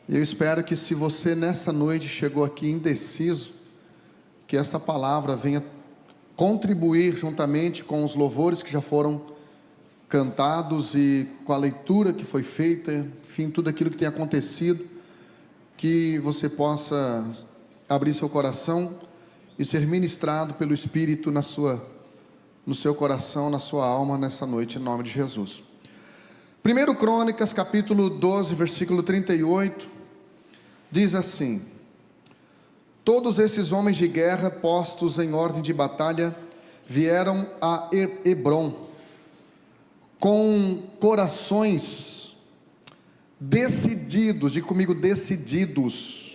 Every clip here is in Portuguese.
E eu espero que, se você nessa noite chegou aqui indeciso, que esta palavra venha contribuir juntamente com os louvores que já foram cantados e com a leitura que foi feita, enfim, tudo aquilo que tem acontecido, que você possa abrir seu coração e ser ministrado pelo Espírito no seu coração, na sua alma, nessa noite, em nome de Jesus. 1 Crônicas, capítulo 12, versículo 38, diz assim: todos esses homens de guerra, postos em ordem de batalha, vieram a Hebrom, com corações decididos, diga comigo, decididos.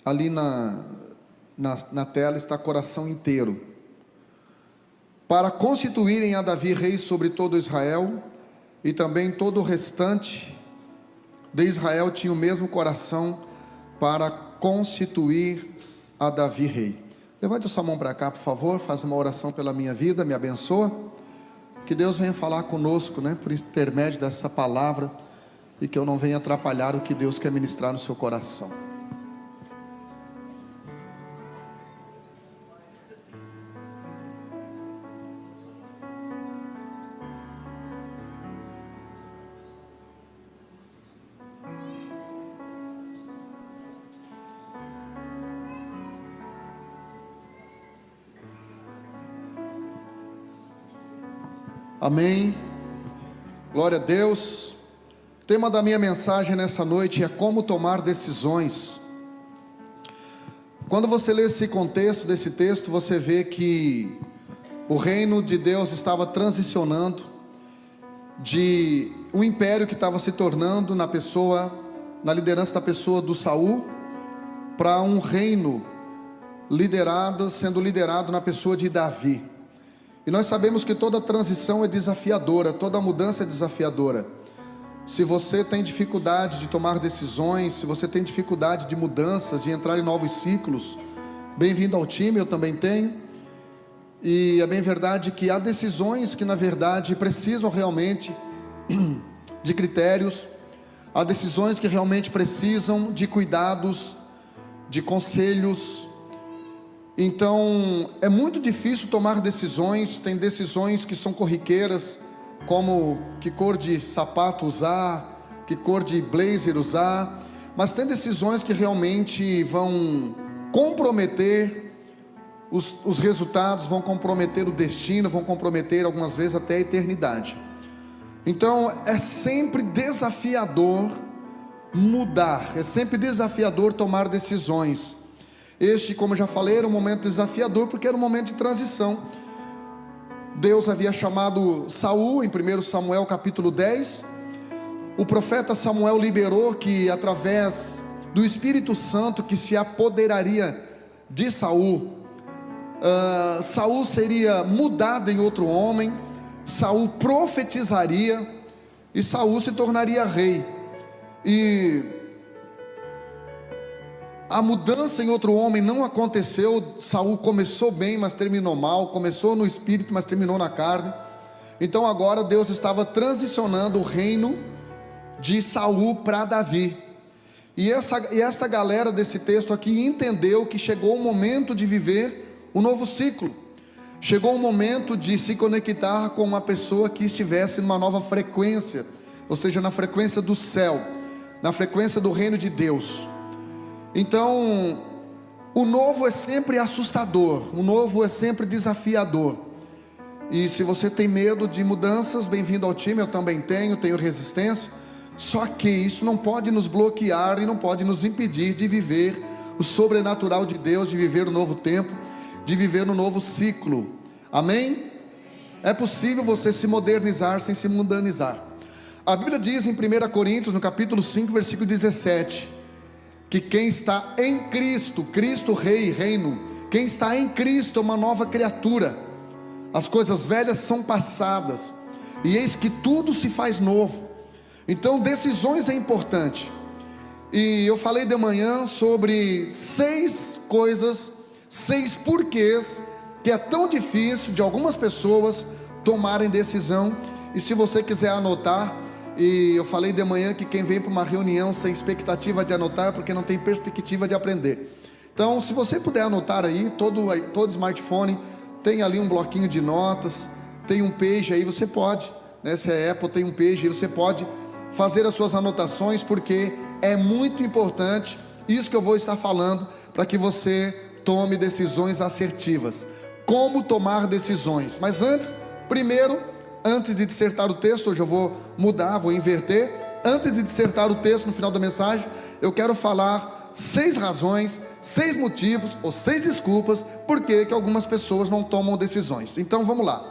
Ali na tela está coração inteiro, para constituírem a Davi rei sobre todo Israel, e também todo o restante de Israel tinha o mesmo coração para constituir a Davi rei. Levante a sua mão para cá, por favor, faz uma oração pela minha vida, me abençoa, que Deus venha falar conosco, por intermédio dessa palavra, e que eu não venha atrapalhar o que Deus quer ministrar no seu coração. Amém, glória a Deus. O tema da minha mensagem nessa noite é como tomar decisões. Quando você lê esse contexto desse texto, você vê que o reino de Deus estava transicionando de um império que estava se tornando na liderança da pessoa do Saul, para um reino sendo liderado na pessoa de Davi. E nós sabemos que toda transição é desafiadora, toda mudança é desafiadora. Se você tem dificuldade de tomar decisões, se você tem dificuldade de mudanças, de entrar em novos ciclos, bem-vindo ao time, eu também tenho. E é bem verdade que há decisões que na verdade precisam realmente de critérios, há decisões que realmente precisam de cuidados, de conselhos. Então é muito difícil tomar decisões. Tem decisões que são corriqueiras, como que cor de sapato usar, que cor de blazer usar, mas tem decisões que realmente vão comprometer os resultados, vão comprometer o destino, vão comprometer algumas vezes até a eternidade. Então é sempre desafiador mudar, é sempre desafiador tomar decisões. Este, como já falei, era um momento desafiador, porque era um momento de transição. Deus havia chamado Saul em 1 Samuel capítulo 10. O profeta Samuel liberou que através do Espírito Santo que se apoderaria de Saul, Saul seria mudado em outro homem, Saul profetizaria e Saul se tornaria rei. E a mudança em outro homem não aconteceu. Saul começou bem, mas terminou mal. Começou no espírito, mas terminou na carne. Então agora Deus estava transicionando o reino de Saul para Davi. E esta galera desse texto aqui entendeu que chegou o momento de viver um novo ciclo. Chegou o momento de se conectar com uma pessoa que estivesse numa nova frequência, ou seja, na frequência do céu, na frequência do reino de Deus. Então, o novo é sempre assustador, o novo é sempre desafiador. E se você tem medo de mudanças, bem-vindo ao time, eu também tenho resistência. Só que isso não pode nos bloquear e não pode nos impedir de viver o sobrenatural de Deus, de viver o novo tempo, de viver um novo ciclo. Amém? É possível você se modernizar sem se mundanizar. A Bíblia diz em 1 Coríntios, no capítulo 5, versículo 17, que quem está em Cristo, Cristo rei, reino, quem está em Cristo é uma nova criatura. As coisas velhas são passadas, e eis que tudo se faz novo. Então decisões é importante. E eu falei de manhã sobre 6 coisas, 6 porquês que é tão difícil de algumas pessoas tomarem decisão. E se você quiser anotar, E eu falei de manhã que quem vem para uma reunião sem expectativa de anotar é porque não tem perspectiva de aprender. Então, se você puder anotar aí, todo smartphone tem ali um bloquinho de notas, tem um page aí, você pode, né? Se é Apple, tem um page aí, você pode fazer as suas anotações, porque é muito importante isso que eu vou estar falando, para que você tome decisões assertivas. Como tomar decisões. Mas antes de dissertar o texto, hoje eu vou mudar, vou inverter. Antes de dissertar o texto no final da mensagem, eu quero falar 6 razões, 6 motivos ou 6 desculpas por que algumas pessoas não tomam decisões. Então vamos lá.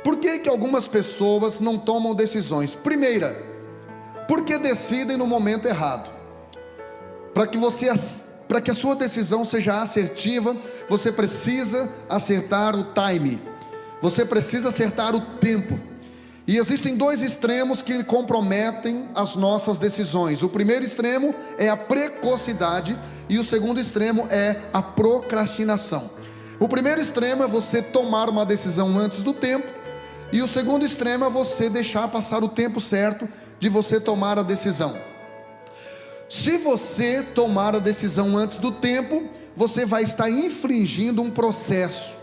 Por que algumas pessoas não tomam decisões? Primeira, porque decidem no momento errado. Para que a sua decisão seja assertiva, você precisa acertar o time, você precisa acertar o tempo. E existem 2 extremos que comprometem as nossas decisões. O primeiro extremo é a precocidade e o segundo extremo é a procrastinação. O primeiro extremo é você tomar uma decisão antes do tempo, e o segundo extremo é você deixar passar o tempo certo de você tomar a decisão. Se você tomar a decisão antes do tempo, você vai estar infringindo um processo,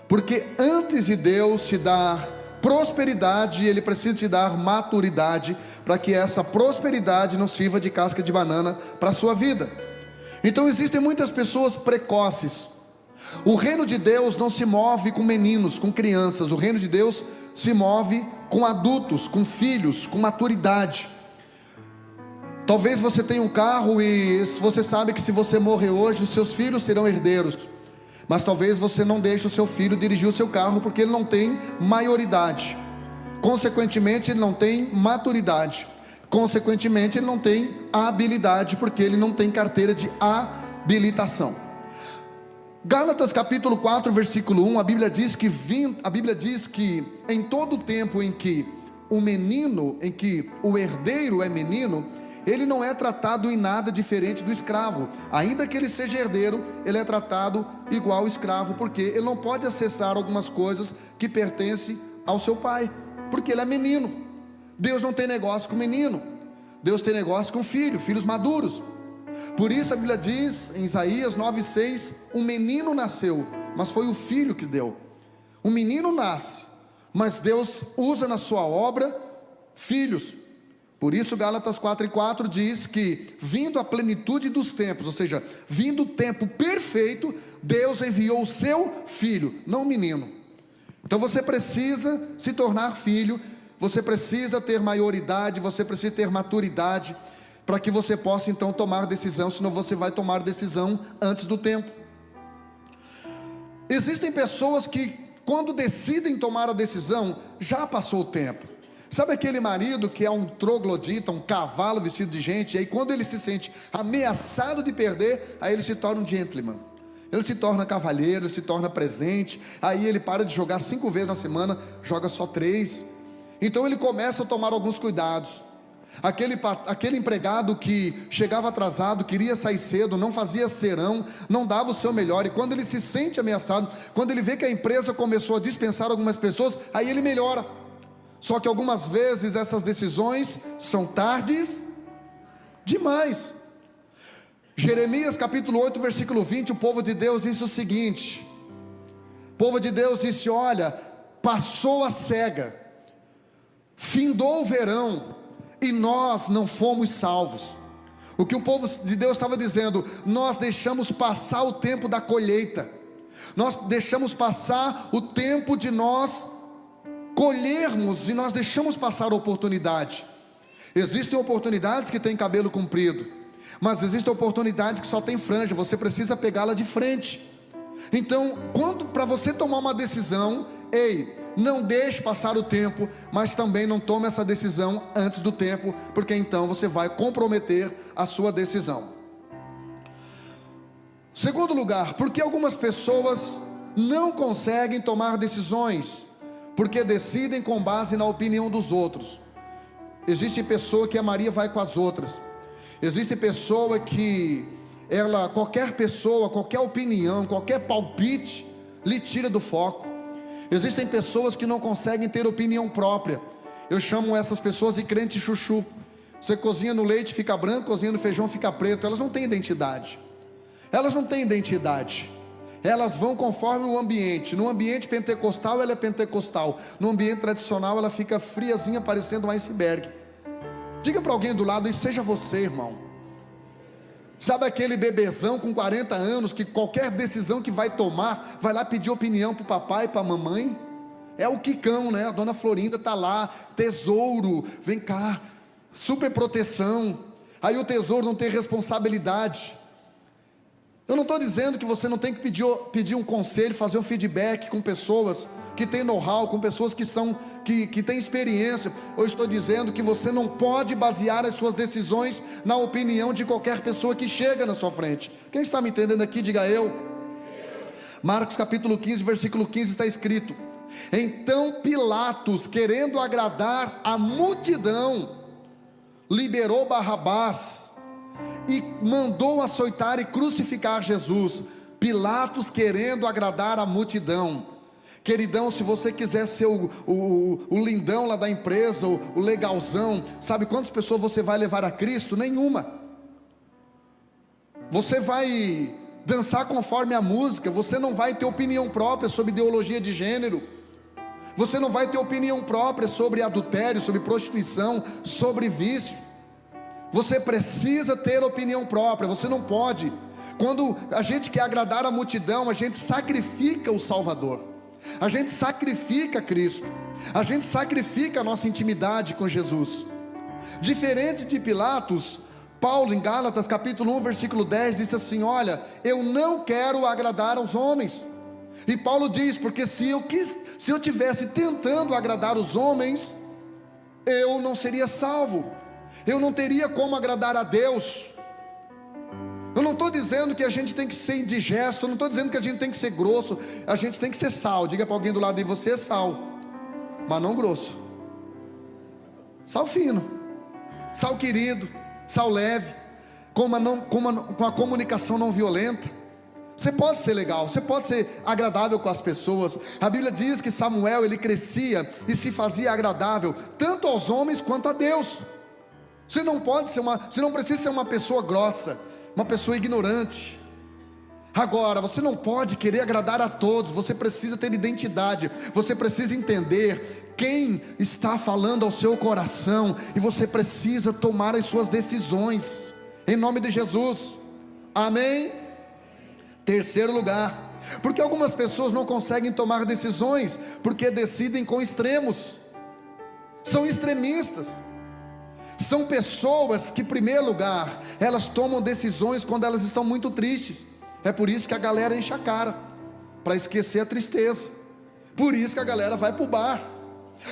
porque antes de Deus te dar prosperidade, Ele precisa te dar maturidade, para que essa prosperidade não sirva de casca de banana para a sua vida. Então existem muitas pessoas precoces. O reino de Deus não se move com meninos, com crianças. O reino de Deus se move com adultos, com filhos, com maturidade. Talvez você tenha um carro e você sabe que se você morrer hoje, os seus filhos serão herdeiros. Mas talvez você não deixe o seu filho dirigir o seu carro, porque ele não tem maioridade. Consequentemente, ele não tem maturidade. Consequentemente, ele não tem habilidade, porque ele não tem carteira de habilitação. Gálatas capítulo 4, versículo 1, a Bíblia diz que em todo o tempo em que o herdeiro é menino, ele não é tratado em nada diferente do escravo. Ainda que ele seja herdeiro, ele é tratado igual ao escravo, porque ele não pode acessar algumas coisas que pertencem ao seu pai, porque ele é menino. Deus não tem negócio com menino, Deus tem negócio com filhos maduros. Por isso a Bíblia diz em Isaías 9,6: um menino nasceu, mas foi o filho que deu. Um menino nasce, mas Deus usa na sua obra filhos. Por isso Gálatas 4,4 diz que, vindo a plenitude dos tempos, ou seja, vindo o tempo perfeito, Deus enviou o seu filho, não o menino. Então você precisa se tornar filho, você precisa ter maioridade, você precisa ter maturidade, para que você possa então tomar decisão, senão você vai tomar decisão antes do tempo. Existem pessoas que, quando decidem tomar a decisão, já passou o tempo. Sabe aquele marido que é um troglodita, um cavalo vestido de gente, e aí quando ele se sente ameaçado de perder, aí ele se torna um gentleman, ele se torna cavalheiro, ele se torna presente, aí ele para de jogar 5 vezes na semana, joga só 3, então ele começa a tomar alguns cuidados. Aquele empregado que chegava atrasado, queria sair cedo, não fazia serão, não dava o seu melhor, e quando ele se sente ameaçado, quando ele vê que a empresa começou a dispensar algumas pessoas, aí ele melhora. Só que algumas vezes essas decisões são tardes demais. Jeremias capítulo 8, versículo 20, o povo de Deus disse o seguinte: o povo de Deus disse: olha, passou a cega, findou o verão, e nós não fomos salvos. O que o povo de Deus estava dizendo: nós deixamos passar o tempo da colheita, nós deixamos passar o tempo de nós colhermos, e nós deixamos passar a oportunidade. Existem oportunidades que têm cabelo comprido, mas existem oportunidades que só tem franja, você precisa pegá-la de frente. Então, para você tomar uma decisão, não deixe passar o tempo, mas também não tome essa decisão antes do tempo, porque então você vai comprometer a sua decisão. Segundo lugar, porque algumas pessoas não conseguem tomar decisões, porque decidem com base na opinião dos outros. Existe pessoa que a Maria vai com as outras. Existe pessoa que qualquer pessoa, qualquer opinião, qualquer palpite lhe tira do foco. Existem pessoas que não conseguem ter opinião própria. Eu chamo essas pessoas de crente chuchu. Você cozinha no leite, fica branco, cozinha no feijão, fica preto. Elas não têm identidade. Elas não têm identidade. Elas vão conforme o ambiente. No ambiente pentecostal, ela é pentecostal. No ambiente tradicional, ela fica friazinha, parecendo um iceberg. Diga para alguém do lado, e seja você, irmão. Sabe aquele bebezão com 40 anos, que qualquer decisão que vai tomar, vai lá pedir opinião para o papai e para a mamãe? É o Quicão, né? A dona Florinda está lá, tesouro, vem cá, super proteção. Aí o tesouro não tem responsabilidade. Eu não estou dizendo que você não tem que pedir um conselho, fazer um feedback com pessoas que têm know-how, com pessoas que têm experiência. Eu estou dizendo que você não pode basear as suas decisões na opinião de qualquer pessoa que chega na sua frente. Quem está me entendendo aqui, diga eu. Marcos capítulo 15, versículo 15 está escrito: então Pilatos, querendo agradar a multidão, liberou Barrabás e mandou açoitar e crucificar Jesus. Pilatos querendo agradar a multidão. Queridão, se você quiser ser o lindão lá da empresa, o legalzão, sabe quantas pessoas você vai levar a Cristo? Nenhuma. Você vai dançar conforme a música, você não vai ter opinião própria sobre ideologia de gênero, você não vai ter opinião própria sobre adultério, sobre prostituição, sobre vício. Você precisa ter opinião própria, você não pode. Quando a gente quer agradar a multidão, a gente sacrifica o Salvador, a gente sacrifica Cristo, a gente sacrifica a nossa intimidade com Jesus. Diferente de Pilatos, Paulo em Gálatas capítulo 1 versículo 10 disse assim: olha, eu não quero agradar aos homens. E Paulo diz, porque se eu tivesse tentando agradar os homens, eu não seria salvo, eu não teria como agradar a Deus. Eu não estou dizendo que a gente tem que ser indigesto, eu não estou dizendo que a gente tem que ser grosso, a gente tem que ser sal. Diga para alguém do lado de você: é sal, mas não grosso. Sal fino, sal querido, sal leve, com a comunicação não violenta. Você pode ser legal, você pode ser agradável com as pessoas. A Bíblia diz que Samuel, ele crescia e se fazia agradável tanto aos homens quanto a Deus. Você não precisa ser uma pessoa grossa, uma pessoa ignorante. Agora, você não pode querer agradar a todos. Você precisa ter identidade, você precisa entender quem está falando ao seu coração, e você precisa tomar as suas decisões, em nome de Jesus, amém? Terceiro lugar, porque algumas pessoas não conseguem tomar decisões, porque decidem com extremos, são extremistas. São pessoas que, em primeiro lugar, elas tomam decisões quando elas estão muito tristes. É por isso que a galera enche a cara, para esquecer a tristeza. Por isso que a galera vai para o bar.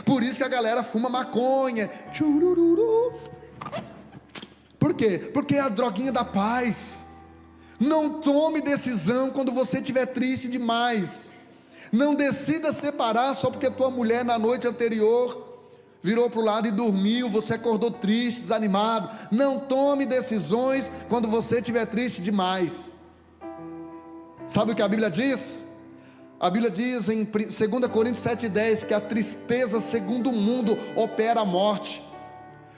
Por isso que a galera fuma maconha. Churururu. Por quê? Porque é a droguinha da paz. Não tome decisão quando você estiver triste demais. Não decida separar só porque tua mulher na noite anterior virou para o lado e dormiu, você acordou triste, desanimado. Não tome decisões quando você estiver triste demais. Sabe o que a Bíblia diz? A Bíblia diz em 2 Coríntios 7,10 que a tristeza segundo o mundo opera a morte.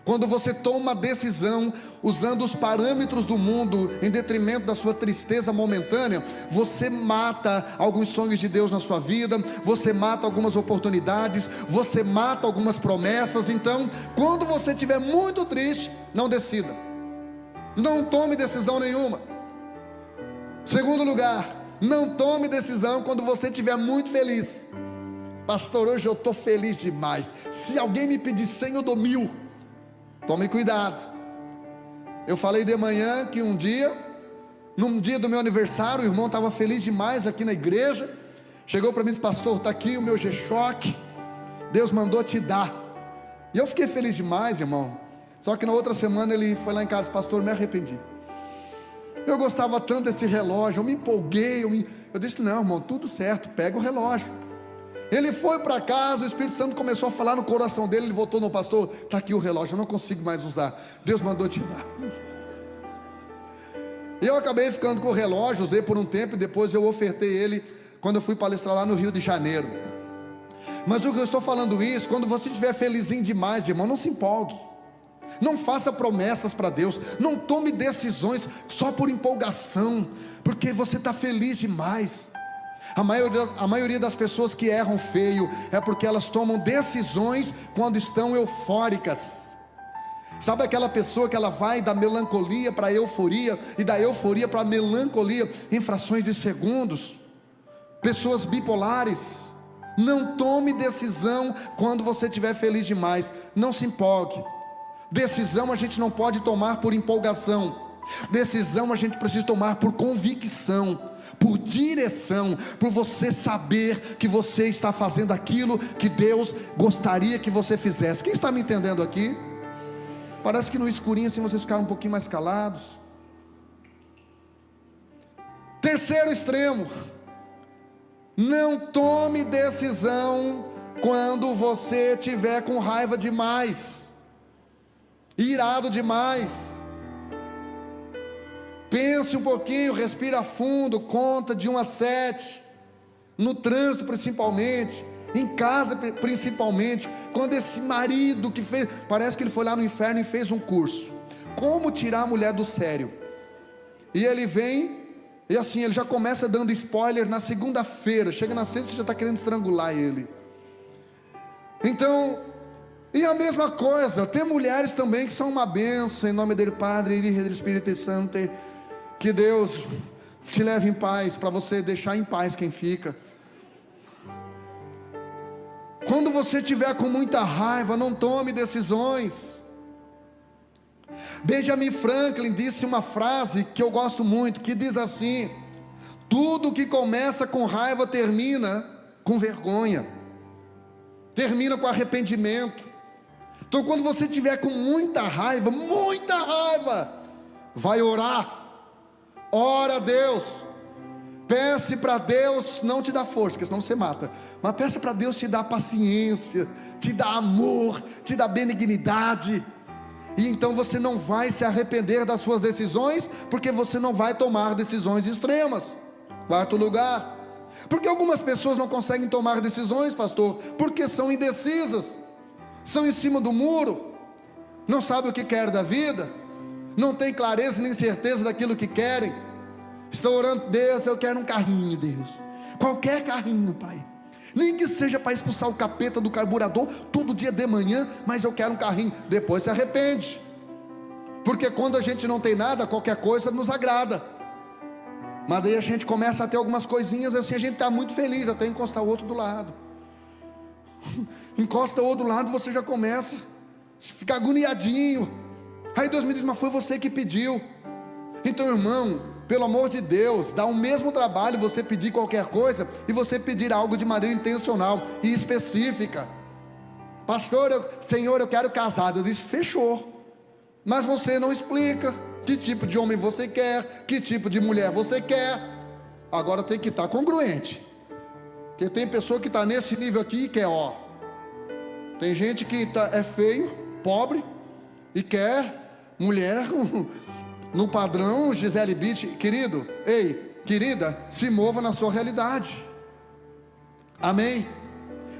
Quando você toma uma decisão usando os parâmetros do mundo em detrimento da sua tristeza momentânea, você mata alguns sonhos de Deus na sua vida, você mata algumas oportunidades, você mata algumas promessas. Então, quando você estiver muito triste, não decida, não tome decisão nenhuma. Segundo lugar, não tome decisão quando você estiver muito feliz. Pastor, hoje eu estou feliz demais, se alguém me pedir 100 eu dou 1000. Tome cuidado. Eu falei de manhã que num dia do meu aniversário, o irmão estava feliz demais aqui na igreja. Chegou para mim e disse: pastor, está aqui o meu G-Shock, Deus mandou te dar. E eu fiquei feliz demais, irmão. Só que na outra semana ele foi lá em casa e disse: pastor, me arrependi. Eu gostava tanto desse relógio, eu me empolguei, eu disse: não, irmão, tudo certo, pega o relógio. Ele foi para casa, o Espírito Santo começou a falar no coração dele. Ele voltou: no pastor, está aqui o relógio, eu não consigo mais usar, Deus mandou te dar. E eu acabei ficando com o relógio, usei por um tempo, e depois eu ofertei ele quando eu fui palestrar lá no Rio de Janeiro. Mas o que eu estou falando isso, quando você estiver felizinho demais, irmão, não se empolgue. Não faça promessas para Deus. Não tome decisões só por empolgação, porque você está feliz demais. A maioria das pessoas que erram feio é porque elas tomam decisões quando estão eufóricas. Sabe aquela pessoa que ela vai da melancolia para a euforia, e da euforia para a melancolia em frações de segundos? Pessoas bipolares. Não tome decisão quando você estiver feliz demais. Não se empolgue. Decisão a gente não pode tomar por empolgação. Decisão a gente precisa tomar por convicção, por direção, por você saber que você está fazendo aquilo que Deus gostaria que você fizesse. Quem está me entendendo aqui? Parece que no escurinho assim vocês ficaram um pouquinho mais calados. Terceiro extremo: não tome decisão quando você estiver com raiva demais, irado demais. Pense um pouquinho, respira fundo, conta de 1 a 7, no trânsito principalmente, em casa principalmente. Quando esse marido que fez, parece que ele foi lá no inferno e fez um curso, como tirar a mulher do sério, e ele vem, e assim, ele já começa dando spoiler na segunda-feira, chega na sexta você já está querendo estrangular ele. Então, e a mesma coisa, tem mulheres também que são uma bênção, em nome dele Padre, e do Espírito Santo. Que Deus te leve em paz, para você deixar em paz quem fica. Quando você estiver com muita raiva, não tome decisões. Benjamin Franklin disse uma frase que eu gosto muito, que diz assim: tudo que começa com raiva termina com vergonha, termina com arrependimento. Então quando você estiver com muita raiva, vai orar. Ora a Deus, peça para Deus não te dar força, porque senão você mata, mas peça para Deus te dar paciência, te dar amor, te dar benignidade, e então você não vai se arrepender das suas decisões, porque você não vai tomar decisões extremas. Quarto lugar, porque algumas pessoas não conseguem tomar decisões, pastor, porque são indecisas, são em cima do muro, não sabem o que quer da vida, não tem clareza nem certeza daquilo que querem. Estou orando: Deus, eu quero um carrinho, Deus, qualquer carrinho, Pai, nem que seja para expulsar o capeta do carburador todo dia de manhã, mas eu quero um carrinho. Depois se arrepende, porque quando a gente não tem nada, qualquer coisa nos agrada, mas daí a gente começa a ter algumas coisinhas assim, a gente está muito feliz, até encostar o outro do lado. Encosta o outro do lado, você já começa a ficar agoniadinho. Aí Deus me diz: mas foi você que pediu. Então, irmão, pelo amor de Deus, dá o mesmo trabalho você pedir qualquer coisa e você pedir algo de maneira intencional e específica. Pastor, Senhor, eu quero casado. Eu disse: fechou. Mas você não explica que tipo de homem você quer, que tipo de mulher você quer. Agora tem que estar congruente, porque tem pessoa que está nesse nível aqui e quer, tem gente que é feio, pobre, e quer mulher no padrão Gisele Bündchen. Querido, ei, querida, se mova na sua realidade. Amém?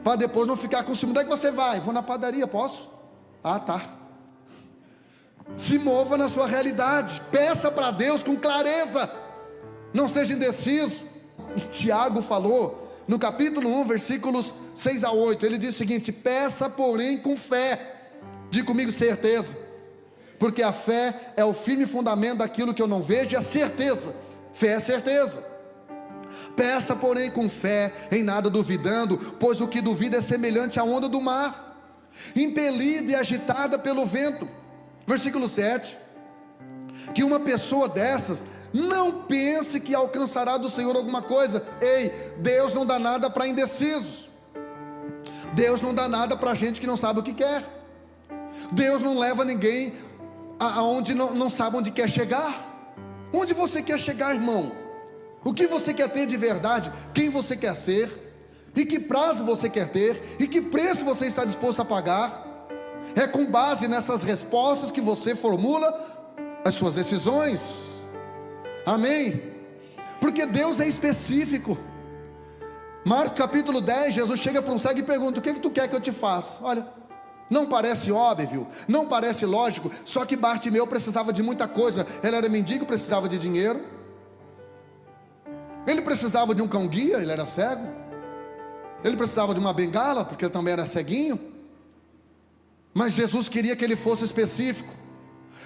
Para depois não ficar com ciúme. Onde é que você vai? Vou na padaria, posso? Ah, tá. Se mova na sua realidade. Peça para Deus com clareza. Não seja indeciso. Tiago falou no capítulo 1, versículos 6 a 8. Ele diz o seguinte: peça porém com fé. Diga comigo: certeza. Porque a fé é o firme fundamento daquilo que eu não vejo, e a certeza, fé é certeza. Peça porém com fé, em nada duvidando, pois o que duvida é semelhante à onda do mar, impelida e agitada pelo vento. Versículo 7, que uma pessoa dessas não pense que alcançará do Senhor alguma coisa. Ei, Deus não dá nada para indecisos, Deus não dá nada para gente que não sabe o que quer, Deus não leva ninguém aonde não sabe onde quer chegar. Onde você quer chegar, irmão? O que você quer ter de verdade? Quem você quer ser? E que prazo você quer ter? E que preço você está disposto a pagar? É com base nessas respostas que você formula as suas decisões. Amém? Porque Deus é específico. Marcos capítulo 10, Jesus chega para um cego e pergunta: o que tu quer que eu te faça? Olha, não parece óbvio, não parece lógico, só que Bartimeu precisava de muita coisa. Ele era mendigo, precisava de dinheiro. Ele precisava de um cão-guia, ele era cego. Ele precisava de uma bengala, porque ele também era ceguinho. Mas Jesus queria que ele fosse específico.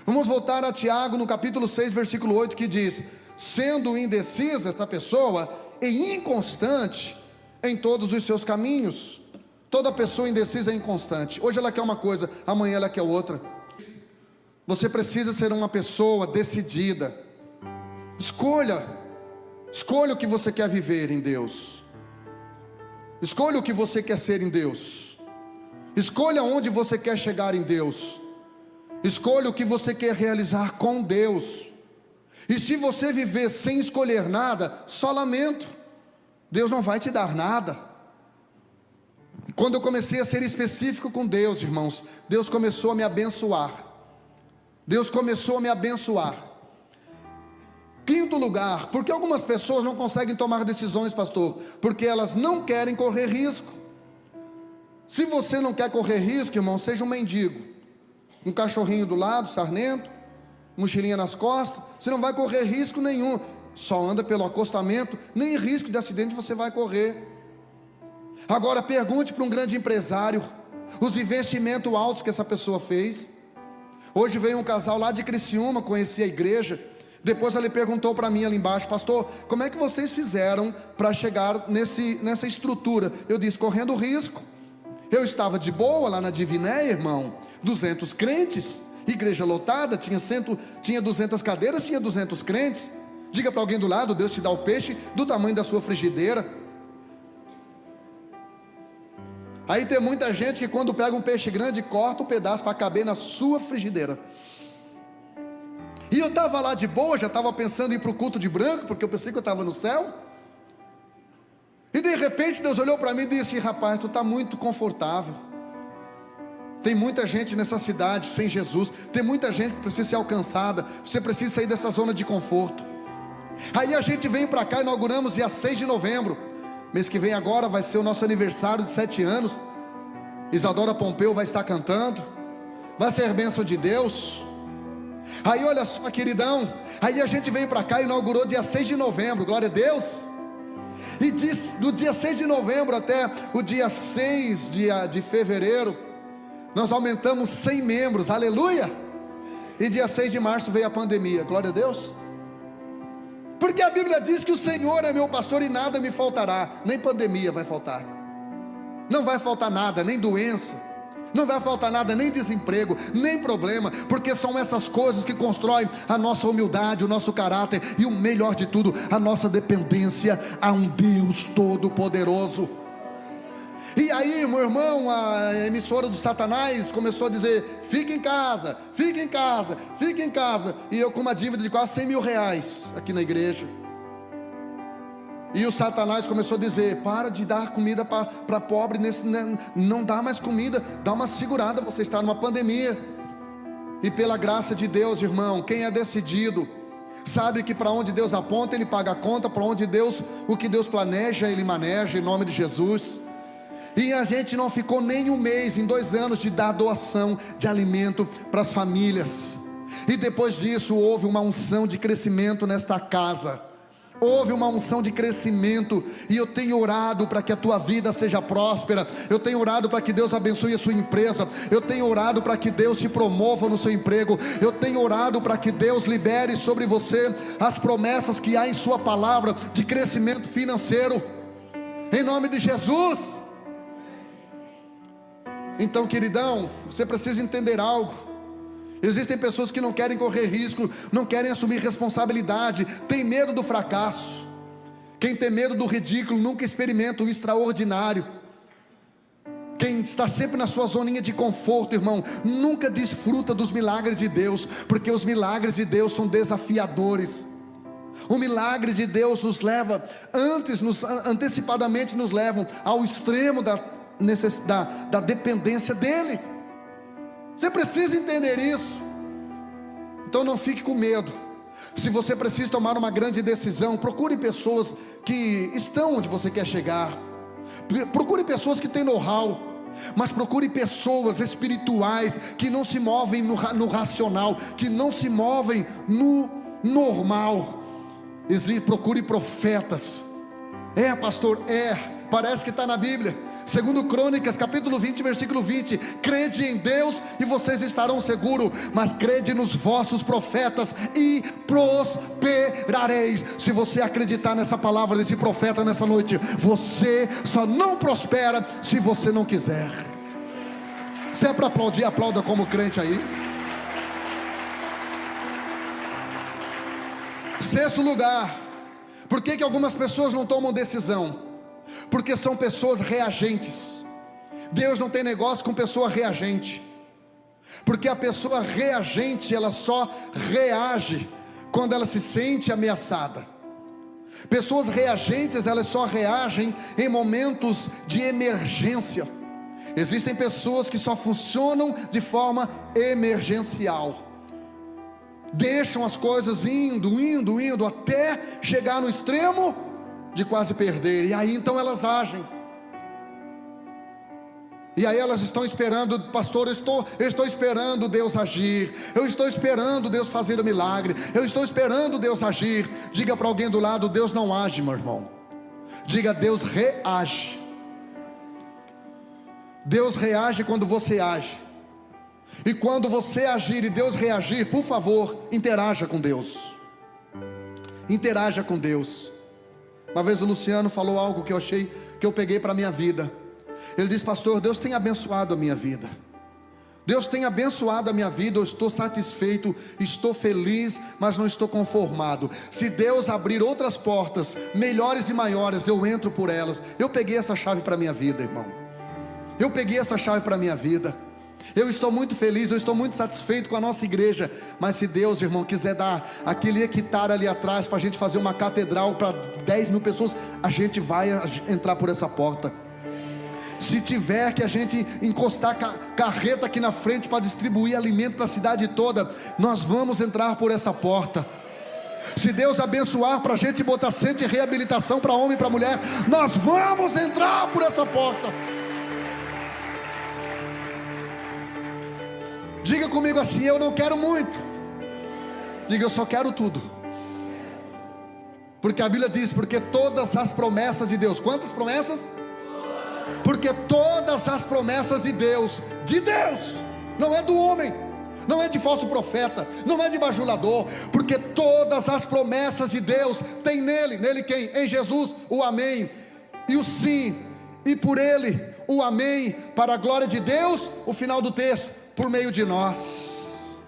Vamos voltar a Tiago no capítulo 6, versículo 8, que diz: sendo indecisa esta pessoa e inconstante em todos os seus caminhos. Toda pessoa indecisa é inconstante. Hoje ela quer uma coisa, amanhã ela quer outra. Você precisa ser uma pessoa decidida. Escolha o que você quer viver em Deus. Escolha o que você quer ser em Deus. Escolha onde você quer chegar em Deus. Escolha o que você quer realizar com Deus. E se você viver sem escolher nada, só lamento. Deus não vai te dar nada. Quando eu comecei a ser específico com Deus, irmãos, Deus começou a me abençoar. Deus começou a me abençoar. Quinto lugar, por que algumas pessoas não conseguem tomar decisões, pastor? Porque elas não querem correr risco. Se você não quer correr risco, irmão, seja um mendigo, um cachorrinho do lado, sarnento, mochilinha nas costas, você não vai correr risco nenhum. Só anda pelo acostamento, nem risco de acidente você vai correr. Agora pergunte para um grande empresário os investimentos altos que essa pessoa fez. Hoje veio um casal lá de Criciúma, conheci a igreja. Depois ele perguntou para mim ali embaixo: pastor, como é que vocês fizeram para chegar nessa estrutura? Eu disse: correndo risco. Eu estava de boa lá na Divinéia, irmão, 200 crentes, igreja lotada, tinha 200 cadeiras, tinha 200 crentes. Diga para alguém do lado: Deus te dá o peixe do tamanho da sua frigideira. Aí tem muita gente que quando pega um peixe grande, corta um pedaço para caber na sua frigideira. E eu estava lá de boa, já estava pensando em ir para o culto de branco, porque eu pensei que eu estava no céu. E de repente Deus olhou para mim e disse: rapaz, tu está muito confortável. Tem muita gente nessa cidade sem Jesus. Tem muita gente que precisa ser alcançada. Você precisa sair dessa zona de conforto. Aí a gente veio para cá, inauguramos dia 6 de novembro. Mês que vem agora vai ser o nosso aniversário de 7 anos. Isadora Pompeu vai estar cantando. Vai ser bênção de Deus. Aí olha só, queridão, aí a gente veio para cá e inaugurou dia 6 de novembro, glória a Deus. E do dia 6 de novembro até o dia 6 de fevereiro, nós aumentamos 100 membros, aleluia. E dia 6 de março veio a pandemia, glória a Deus. Porque a Bíblia diz que o Senhor é meu pastor e nada me faltará. Nem pandemia vai faltar. Não vai faltar nada, nem doença. Não vai faltar nada, nem desemprego, nem problema. Porque são essas coisas que constroem a nossa humildade, o nosso caráter. E o melhor de tudo, a nossa dependência a um Deus todo-poderoso. E aí, meu irmão, a emissora do Satanás começou a dizer: fique em casa, fique em casa, fique em casa. E eu com uma dívida de quase 100 mil reais aqui na igreja. E o Satanás começou a dizer: para de dar comida para pobre, não dá mais comida, dá uma segurada, você está numa pandemia. E pela graça de Deus, irmão, quem é decidido sabe que para onde Deus aponta, Ele paga a conta. Para onde o que Deus planeja, Ele maneja, em nome de Jesus. E a gente não ficou nem um mês, em 2 anos, de dar doação de alimento para as famílias. E depois disso houve uma unção de crescimento nesta casa. Houve uma unção de crescimento. E eu tenho orado para que a tua vida seja próspera. Eu tenho orado para que Deus abençoe a sua empresa. Eu tenho orado para que Deus te promova no seu emprego. Eu tenho orado para que Deus libere sobre você as promessas que há em sua palavra de crescimento financeiro, em nome de Jesus. Então, queridão, você precisa entender algo. Existem pessoas que não querem correr risco, não querem assumir responsabilidade, tem medo do fracasso. Quem tem medo do ridículo nunca experimenta o extraordinário. Quem está sempre na sua zoninha de conforto, irmão, nunca desfruta dos milagres de Deus, porque os milagres de Deus são desafiadores. O milagre de Deus nos leva, antecipadamente nos levam ao extremo da dependência dEle. Você precisa entender isso. Então não fique com medo. Se você precisa tomar uma grande decisão, procure pessoas que estão onde você quer chegar. Procure pessoas que têm know-how, mas procure pessoas espirituais que não se movem no racional, que não se movem no normal. Procure profetas. Pastor, parece que está na Bíblia. Segundo Crônicas, capítulo 20, versículo 20: crede em Deus e vocês estarão seguros, mas crede nos vossos profetas e prosperareis. Se você acreditar nessa palavra desse profeta nessa noite, você só não prospera se você não quiser. Se é para aplaudir, aplauda como crente aí. Sexto lugar, por que algumas pessoas não tomam decisão? Porque são pessoas reagentes. Deus não tem negócio com pessoa reagente, porque a pessoa reagente, ela só reage quando ela se sente ameaçada. Pessoas reagentes, elas só reagem em momentos de emergência. Existem pessoas que só funcionam de forma emergencial, deixam as coisas indo até chegar no extremo de quase perder, e aí então elas agem. E aí elas estão esperando, pastor, eu estou esperando Deus agir, eu estou esperando Deus fazer o milagre, eu estou esperando Deus agir. Diga para alguém do lado: Deus não age, meu irmão. Diga: Deus reage. Deus reage quando você age. E quando você agir e Deus reagir, por favor, interaja com Deus. Interaja com Deus. Uma vez o Luciano falou algo que eu achei, que eu peguei para a minha vida. Ele disse: pastor, Deus tem abençoado a minha vida. Deus tem abençoado a minha vida, eu estou satisfeito, estou feliz, mas não estou conformado. Se Deus abrir outras portas, melhores e maiores, eu entro por elas. Eu peguei essa chave para a minha vida, irmão. Eu peguei essa chave para a minha vida. Eu estou muito feliz, eu estou muito satisfeito com a nossa igreja. Mas se Deus, irmão, quiser dar aquele hectare ali atrás para a gente fazer uma catedral para 10 mil pessoas, a gente vai entrar por essa porta. Se tiver que a gente encostar carreta aqui na frente para distribuir alimento para a cidade toda, nós vamos entrar por essa porta. Se Deus abençoar para a gente botar centro de reabilitação para homem e para mulher, nós vamos entrar por essa porta. Diga comigo assim: eu não quero muito. Diga: eu só quero tudo. Porque a Bíblia diz: porque todas as promessas de Deus. Quantas promessas? Porque todas as promessas de Deus, não é do homem, não é de falso profeta, não é de bajulador. Porque todas as promessas de Deus tem nele quem? Em Jesus, o amém e o sim, e por ele o amém, para a glória de Deus. O final do texto: por meio de nós.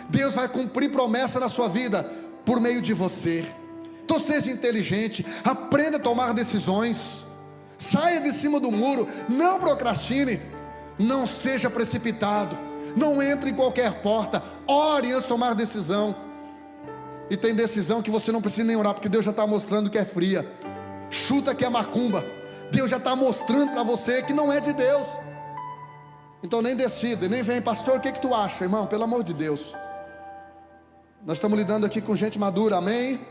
Deus vai cumprir promessa na sua vida por meio de você. Então seja inteligente, aprenda a tomar decisões, saia de cima do muro, não procrastine, não seja precipitado, não entre em qualquer porta, ore antes de tomar decisão. E tem decisão que você não precisa nem orar, porque Deus já está mostrando que é fria. Chuta que é macumba, Deus já está mostrando para você que não é de Deus. Então nem decida, nem vem: pastor, o que tu acha? Irmão, pelo amor de Deus, nós estamos lidando aqui com gente madura, amém?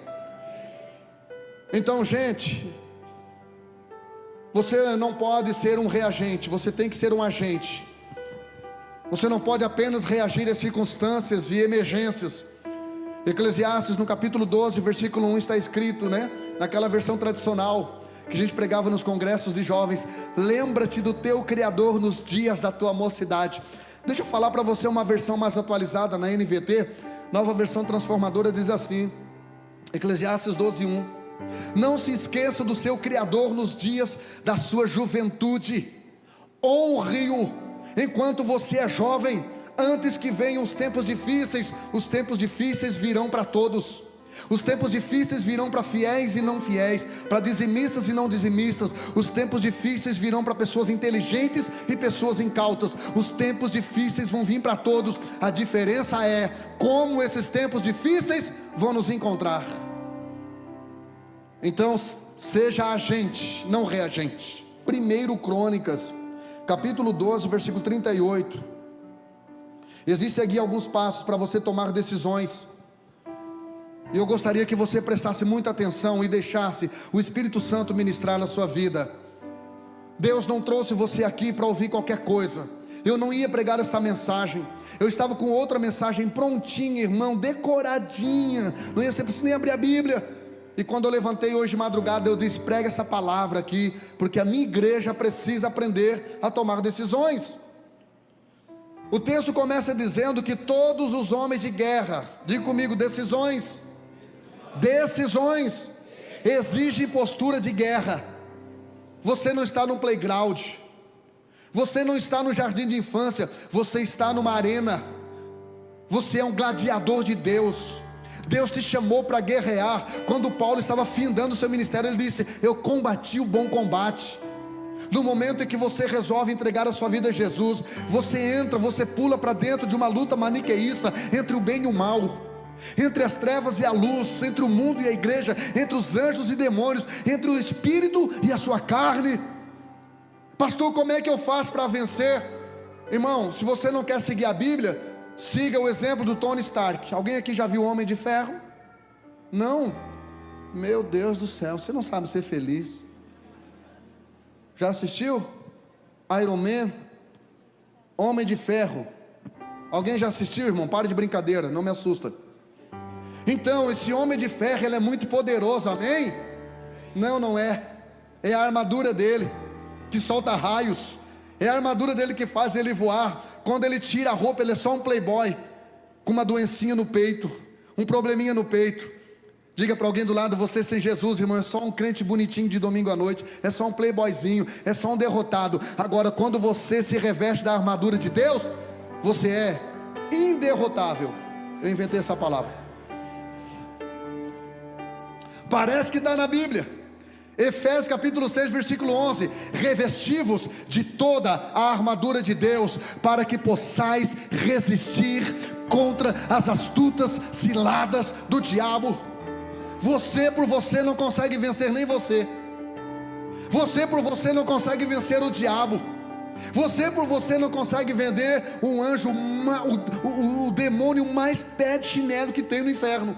Então, gente, você não pode ser um reagente, você tem que ser um agente. Você não pode apenas reagir às circunstâncias e emergências. Eclesiastes, no capítulo 12, versículo 1, está escrito, naquela versão tradicional que a gente pregava nos congressos de jovens: lembra-te do teu Criador nos dias da tua mocidade. Deixa eu falar para você uma versão mais atualizada, na NVT, nova versão transformadora, diz assim, Eclesiastes 12:1: não se esqueça do seu Criador nos dias da sua juventude, honre-o enquanto você é jovem, antes que venham os tempos difíceis. Os tempos difíceis virão para todos. Os tempos difíceis virão para fiéis e não fiéis, para dizimistas e não dizimistas. Os tempos difíceis virão para pessoas inteligentes e pessoas incautas. Os tempos difíceis vão vir para todos. A diferença é como esses tempos difíceis vão nos encontrar. Então seja agente, não reagente. 1 Crônicas, capítulo 12, versículo 38. Existem aqui alguns passos para você tomar decisões. E eu gostaria que você prestasse muita atenção e deixasse o Espírito Santo ministrar na sua vida. Deus não trouxe você aqui para ouvir qualquer coisa. Eu não ia pregar esta mensagem, eu estava com outra mensagem prontinha, irmão, decoradinha, não ia ser preciso nem abrir a Bíblia. E quando eu levantei hoje de madrugada, eu disse: prega essa palavra aqui, porque a minha igreja precisa aprender a tomar decisões. O texto começa dizendo que todos os homens de guerra, diga comigo, decisões exigem postura de guerra. Você não está no playground, você não está no jardim de infância, você está numa arena. Você é um gladiador de Deus. Deus te chamou para guerrear. Quando Paulo estava findando o seu ministério, ele disse: eu combati o bom combate. No momento em que você resolve entregar a sua vida a Jesus, você pula para dentro de uma luta maniqueísta entre o bem e o mal, entre as trevas e a luz, entre o mundo e a igreja, entre os anjos e demônios, entre o espírito e a sua carne. Pastor, como é que eu faço para vencer? Irmão, se você não quer seguir a Bíblia, siga o exemplo do Tony Stark. Alguém aqui já viu Homem de Ferro? Não? Meu Deus do céu, você não sabe ser feliz. Já assistiu? Iron Man, Homem de Ferro. Alguém já assistiu, irmão? Para de brincadeira, não me assusta. Então, esse Homem de Ferro, ele é muito poderoso, amém? Não, não é. É a armadura dele que solta raios. É a armadura dele que faz ele voar. Quando ele tira a roupa, ele é só um playboy com uma doencinha no peito, um probleminha no peito. Diga para alguém do lado: você sem Jesus, irmão, é só um crente bonitinho de domingo à noite, é só um playboyzinho, é só um derrotado. Agora, quando você se reveste da armadura de Deus, você é inderrotável. Eu inventei essa palavra, parece que está na Bíblia. Efésios capítulo 6, versículo 11: revesti-vos de toda a armadura de Deus, para que possais resistir contra as astutas ciladas do diabo. Você por você não consegue vencer nem você. Você por você não consegue vencer o diabo. Você por você não consegue vender um anjo, o demônio mais pé de chinelo que tem no inferno.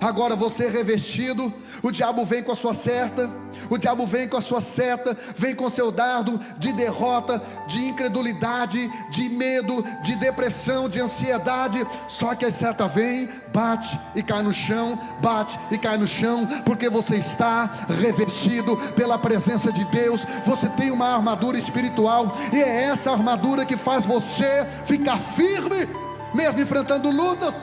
Agora você é revestido, o diabo vem com a sua seta, o diabo vem com a sua seta, vem com seu dardo de derrota, de incredulidade, de medo, de depressão, de ansiedade. Só que a seta vem, bate e cai no chão, bate e cai no chão, porque você está revestido pela presença de Deus. Você tem uma armadura espiritual, e é essa armadura que faz você ficar firme, mesmo enfrentando lutas.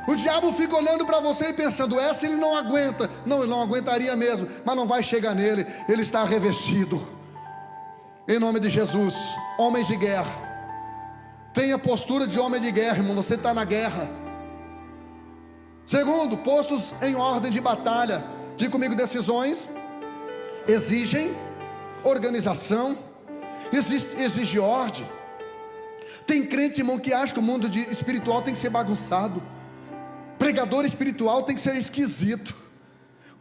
O diabo fica olhando para você e pensando: essa ele não aguenta. Não, ele não aguentaria mesmo, mas não vai chegar nele. Ele está revestido. Em nome de Jesus. Homens de guerra, tenha postura de homem de guerra, irmão. Você está na guerra. Segundo, postos em ordem de batalha. Diga comigo: decisões exigem organização, exige ordem. Tem crente, irmão, que acha que o mundo espiritual tem que ser bagunçado. Pregador espiritual tem que ser esquisito.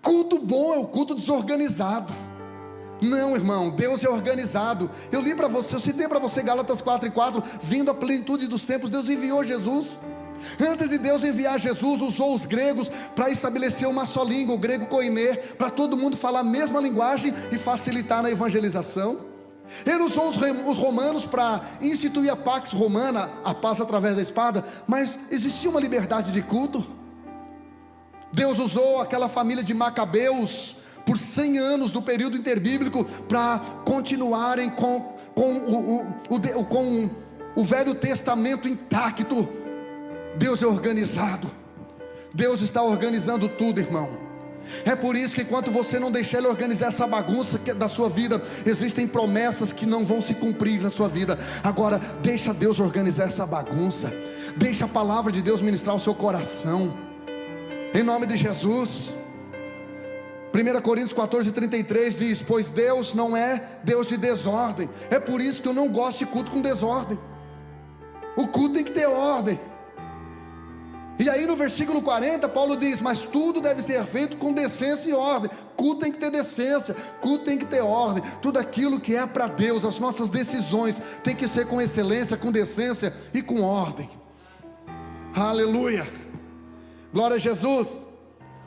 Culto bom é o culto desorganizado. Não, irmão, Deus é organizado. Eu citei para você Gálatas 4:4. Vindo a plenitude dos tempos, Deus enviou Jesus. Antes de Deus enviar Jesus, usou os gregos para estabelecer uma só língua, o grego koiné, para todo mundo falar a mesma linguagem e facilitar na evangelização. Ele usou os romanos para instituir a Pax Romana, a paz através da espada, mas existia uma liberdade de culto. Deus usou aquela família de Macabeus por 100 anos do período interbíblico para continuarem com o Velho Testamento intacto. Deus é organizado. Deus está organizando tudo, irmão. É por isso que enquanto você não deixar Ele organizar essa bagunça da sua vida, existem promessas que não vão se cumprir na sua vida. Agora deixa Deus organizar essa bagunça. Deixa a palavra de Deus ministrar o seu coração, em nome de Jesus. 1 Coríntios 14:33 diz: pois Deus não é Deus de desordem. É por isso que eu não gosto de culto com desordem. O culto tem que ter ordem. E aí no versículo 40 Paulo diz: mas tudo deve ser feito com decência e ordem. Culto tem que ter decência, culto tem que ter ordem. Tudo aquilo que é para Deus, as nossas decisões tem que ser com excelência, com decência e com ordem. Aleluia, glória a Jesus.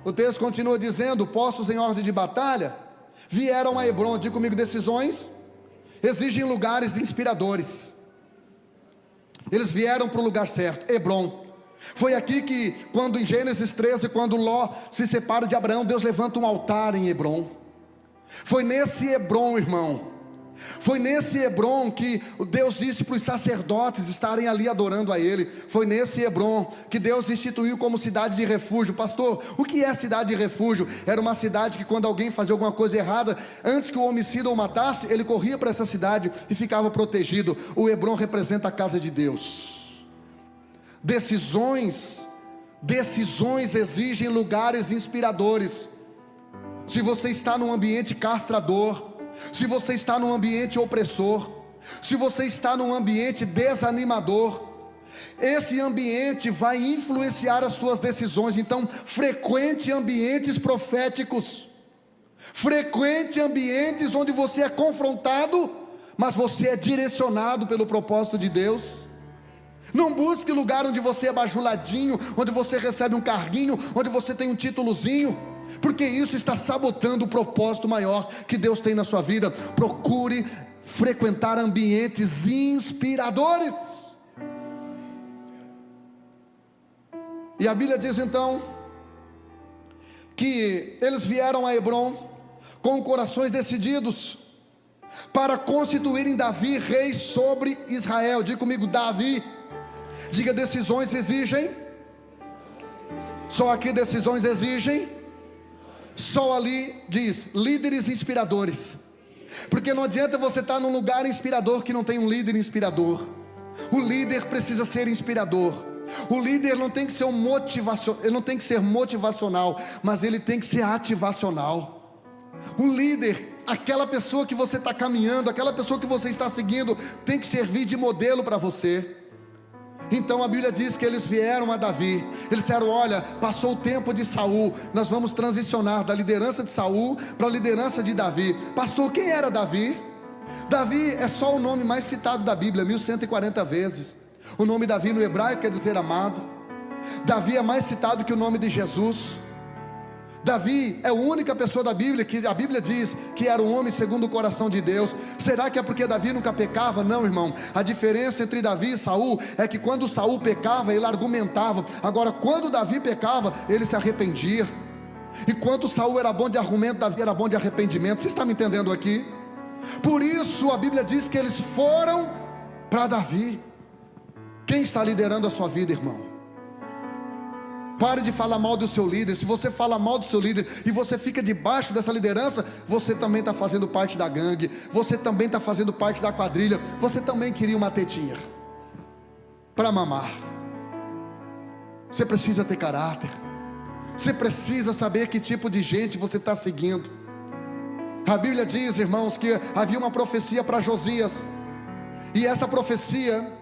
O texto continua dizendo: postos em ordem de batalha, vieram a Hebrom. Diga comigo, decisões exigem lugares inspiradores. Eles vieram para o lugar certo, Hebrom. Foi aqui que, quando em Gênesis 13, quando Ló se separa de Abraão, Deus levanta um altar em Hebrom. Foi nesse Hebrom, irmão, foi nesse Hebrom que Deus disse para os sacerdotes estarem ali adorando a Ele. Foi nesse Hebrom que Deus instituiu como cidade de refúgio. Pastor, o que é cidade de refúgio? Era uma cidade que, quando alguém fazia alguma coisa errada, antes que o homicida o matasse, ele corria para essa cidade e ficava protegido. O Hebrom representa a casa de Deus. Decisões exigem lugares inspiradores. Se você está num ambiente castrador, se você está num ambiente opressor, se você está num ambiente desanimador, esse ambiente vai influenciar as suas decisões. Então, frequente ambientes proféticos, frequente ambientes onde você é confrontado, mas você é direcionado pelo propósito de Deus. Não busque lugar onde você é bajuladinho, onde você recebe um carguinho, onde você tem um títulozinho, porque isso está sabotando o propósito maior que Deus tem na sua vida. Procure frequentar ambientes inspiradores. E a Bíblia diz então que eles vieram a Hebrom com corações decididos para constituírem Davi rei sobre Israel. Diga comigo, Davi. Diga, decisões exigem. Só aqui decisões exigem. Só ali diz, líderes inspiradores. Porque não adianta você estar num lugar inspirador que não tem um líder inspirador. O líder precisa ser inspirador. O líder não tem que ser ele não tem que ser motivacional, mas ele tem que ser ativacional. O líder, aquela pessoa que você está caminhando, aquela pessoa que você está seguindo, tem que servir de modelo para você. Então a Bíblia diz que eles vieram a Davi. Eles disseram, olha, passou o tempo de Saul, nós vamos transicionar da liderança de Saul para a liderança de Davi. Pastor, quem era Davi? Davi é só o nome mais citado da Bíblia, 1140 vezes. O nome Davi no hebraico quer dizer amado. Davi é mais citado que o nome de Jesus. Davi é a única pessoa da Bíblia que a Bíblia diz que era um homem segundo o coração de Deus. Será que é porque Davi nunca pecava? Não, irmão. A diferença entre Davi e Saul é que quando Saul pecava, ele argumentava. Agora, quando Davi pecava, ele se arrependia. Enquanto Saul era bom de argumento, Davi era bom de arrependimento. Você está me entendendo aqui? Por isso a Bíblia diz que eles foram para Davi. Quem está liderando a sua vida, irmão? Pare de falar mal do seu líder. Se você fala mal do seu líder e você fica debaixo dessa liderança, você também está fazendo parte da gangue, você também está fazendo parte da quadrilha, você também queria uma tetinha para mamar. Você precisa ter caráter, você precisa saber que tipo de gente você está seguindo. A Bíblia diz, irmãos, que havia uma profecia para Josias, e essa profecia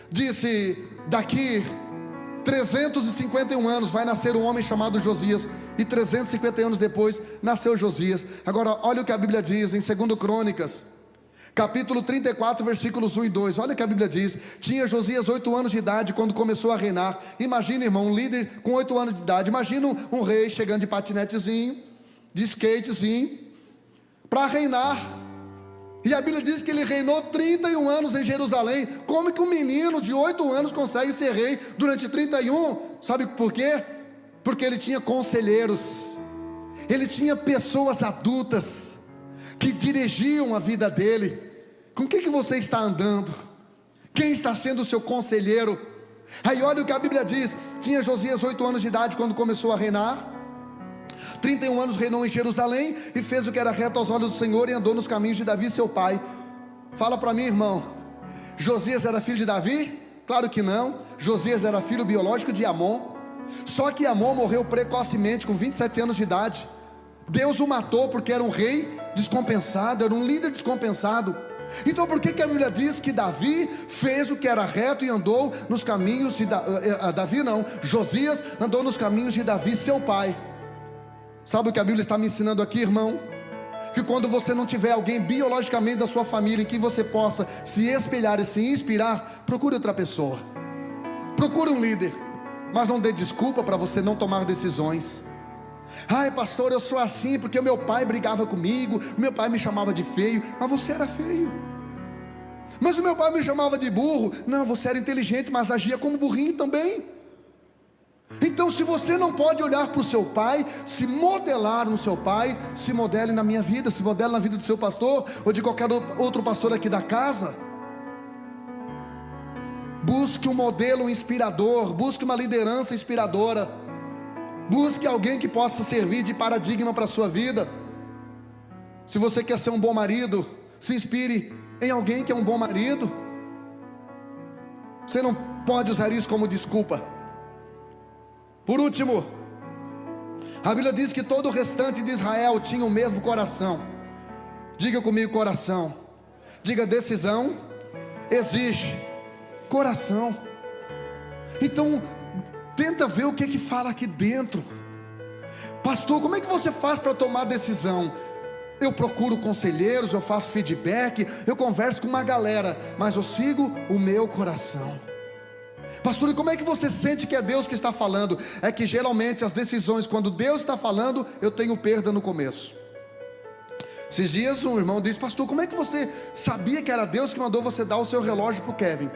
disse, daqui 351 anos vai nascer um homem chamado Josias, e 350 anos depois nasceu Josias. Agora olha o que a Bíblia diz em 2 Crônicas, capítulo 34, versículos 1 e 2. Olha o que a Bíblia diz. Tinha Josias 8 anos de idade quando começou a reinar. Imagina, irmão, um líder com 8 anos de idade. Imagina um rei chegando de patinetezinho, de skatezinho, para reinar. E a Bíblia diz que ele reinou 31 anos em Jerusalém. Como que um menino de 8 anos consegue ser rei durante 31? Sabe por quê? Porque ele tinha conselheiros, ele tinha pessoas adultas que dirigiam a vida dele. Com quem que você está andando? Quem está sendo o seu conselheiro? Aí olha o que a Bíblia diz. Tinha Josias 8 anos de idade quando começou a reinar. 31 anos reinou em Jerusalém e fez o que era reto aos olhos do Senhor e andou nos caminhos de Davi seu pai. Fala para mim, irmão, Josias era filho de Davi? Claro que não. Josias era filho biológico de Amon. Só que Amon morreu precocemente com 27 anos de idade. Deus o matou porque era um rei descompensado, era um líder descompensado. Então por que a Bíblia diz que Davi fez o que era reto e andou nos caminhos de Josias andou nos caminhos de Davi seu pai? Sabe o que a Bíblia está me ensinando aqui, irmão? Que quando você não tiver alguém biologicamente da sua família em que você possa se espelhar e se inspirar, procure outra pessoa, procure um líder, mas não dê desculpa para você não tomar decisões. Ai, pastor, eu sou assim porque o meu pai brigava comigo, meu pai me chamava de feio. Mas você era feio. Mas o meu pai me chamava de burro. Não, você era inteligente, mas agia como burrinho também. Então, se você não pode olhar para o seu pai, se modelar no seu pai, se modele na minha vida, se modele na vida do seu pastor, ou de qualquer outro pastor aqui da casa. Busque um modelo inspirador, busque uma liderança inspiradora, busque alguém que possa servir de paradigma para a sua vida. Se você quer ser um bom marido, se inspire em alguém que é um bom marido. Você não pode usar isso como desculpa. Por último, a Bíblia diz que todo o restante de Israel tinha o mesmo coração. Diga comigo, coração. Diga, decisão exige coração. Então, tenta ver o que fala aqui dentro. Pastor, como é que você faz para tomar decisão? Eu procuro conselheiros, eu faço feedback, eu converso com uma galera, mas eu sigo o meu coração. Pastor, e como é que você sente que é Deus que está falando? É que geralmente as decisões, quando Deus está falando, eu tenho perda no começo. Esses dias um irmão disse: pastor, como é que você sabia que era Deus que mandou você dar o seu relógio para o Kevin?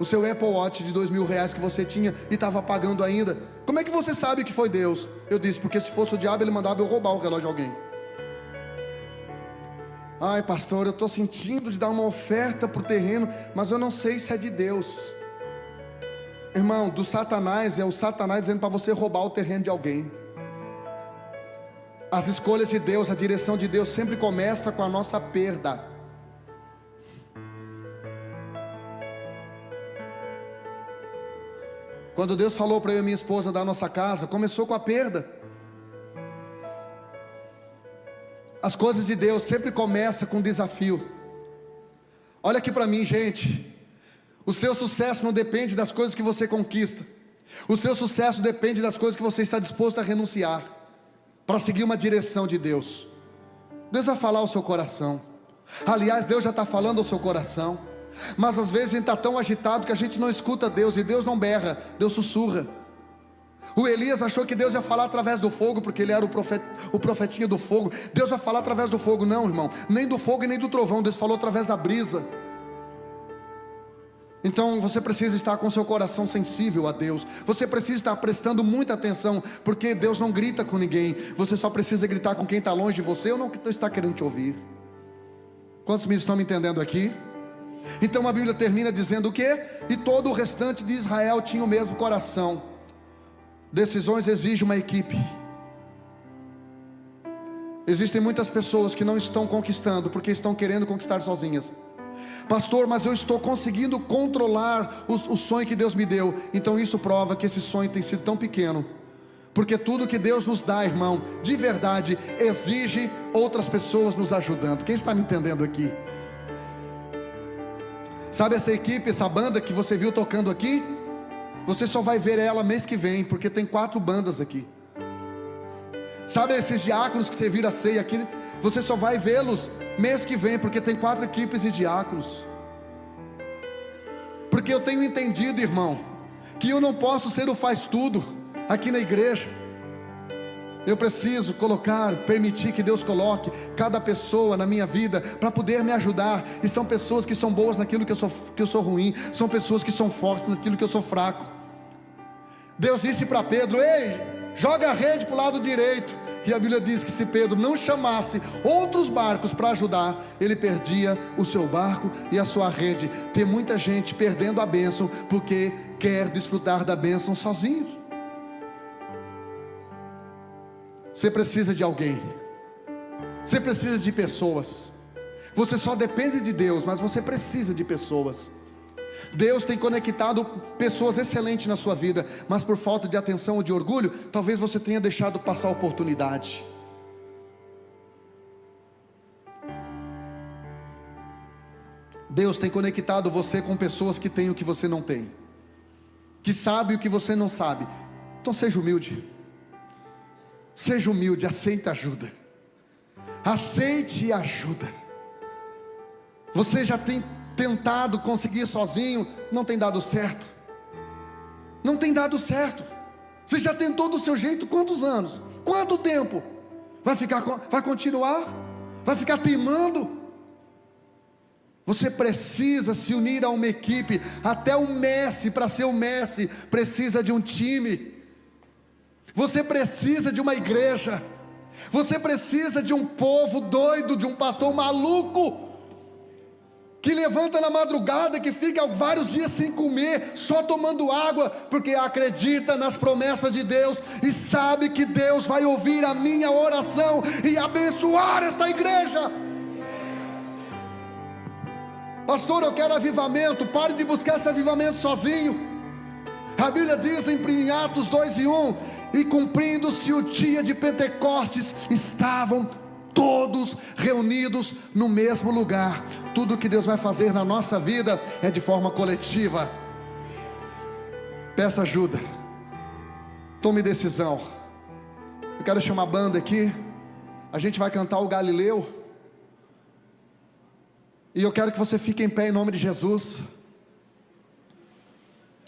O seu Apple Watch de R$2.000 que você tinha e estava pagando ainda. Como é que você sabe que foi Deus? Eu disse: porque se fosse o diabo, ele mandava eu roubar o relógio de alguém. Ai, pastor, eu estou sentindo de dar uma oferta para o terreno, mas eu não sei se é de Deus. Irmão, do Satanás, é o Satanás dizendo para você roubar o terreno de alguém. As escolhas de Deus, a direção de Deus sempre começa com a nossa perda. Quando Deus falou para eu e minha esposa da nossa casa, começou com a perda. As coisas de Deus sempre começam com um desafio. Olha aqui para mim, gente. O seu sucesso não depende das coisas que você conquista. O seu sucesso depende das coisas que você está disposto a renunciar para seguir uma direção de Deus. Deus vai falar ao seu coração. Aliás, Deus já está falando ao seu coração. Mas às vezes a gente está tão agitado que a gente não escuta Deus. E Deus não berra, Deus sussurra. O Elias achou que Deus ia falar através do fogo, porque ele era o profetinha do fogo. Deus vai falar através do fogo. Não, irmão, nem do fogo e nem do trovão. Deus falou através da brisa. Então você precisa estar com seu coração sensível a Deus. Você precisa estar prestando muita atenção, porque Deus não grita com ninguém. Você só precisa gritar com quem está longe de você ou não está querendo te ouvir. Quantos me estão me entendendo aqui? Então a Bíblia termina dizendo o quê? E todo o restante de Israel tinha o mesmo coração. Decisões exigem uma equipe. Existem muitas pessoas que não estão conquistando porque estão querendo conquistar sozinhas. Pastor, mas eu estou conseguindo controlar o sonho que Deus me deu. Então isso prova que esse sonho tem sido tão pequeno. Porque tudo que Deus nos dá, irmão, de verdade, exige outras pessoas nos ajudando. Quem está me entendendo aqui? Sabe essa equipe, essa banda que você viu tocando aqui? Você só vai ver ela mês que vem, porque tem 4 bandas aqui. Sabe esses diáconos que serviram a ceia aqui? Você só vai vê-los mês que vem, porque tem 4 equipes de diáconos. Porque eu tenho entendido, irmão, que eu não posso ser o faz tudo aqui na igreja. Eu preciso permitir que Deus coloque cada pessoa na minha vida para poder me ajudar. E são pessoas que são boas naquilo que eu sou ruim. São pessoas que são fortes naquilo que eu sou fraco. Deus disse para Pedro: ei, joga a rede para o lado direito. E a Bíblia diz que se Pedro não chamasse outros barcos para ajudar, ele perdia o seu barco e a sua rede. Tem muita gente perdendo a bênção porque quer desfrutar da bênção sozinho. Você precisa de alguém. Você precisa de pessoas. Você só depende de Deus, mas você precisa de pessoas. Deus tem conectado pessoas excelentes na sua vida, mas por falta de atenção ou de orgulho, talvez você tenha deixado passar a oportunidade. Deus tem conectado você com pessoas que têm o que você não tem, que sabem o que você não sabe. Então seja humilde. Seja humilde, aceite ajuda. Aceite ajuda. Você já tem tentado conseguir sozinho, não tem dado certo. Não tem dado certo. Você já tentou do seu jeito quantos anos? Quanto tempo? Vai continuar? Vai ficar teimando? Você precisa se unir a uma equipe. Até o Messi, para ser o Messi, precisa de um time. Você precisa de uma igreja. Você precisa de um povo doido, de um pastor maluco, que levanta na madrugada, que fica vários dias sem comer, só tomando água, porque acredita nas promessas de Deus, e sabe que Deus vai ouvir a minha oração, e abençoar esta igreja. Pastor, eu quero avivamento. Pare de buscar esse avivamento sozinho. A Bíblia diz em Atos 2:1, e cumprindo-se o dia de Pentecostes, estavam todos reunidos no mesmo lugar. Tudo que Deus vai fazer na nossa vida é de forma coletiva. Peça ajuda, tome decisão. Eu quero chamar a banda aqui. A gente vai cantar o Galileu, e eu quero que você fique em pé em nome de Jesus.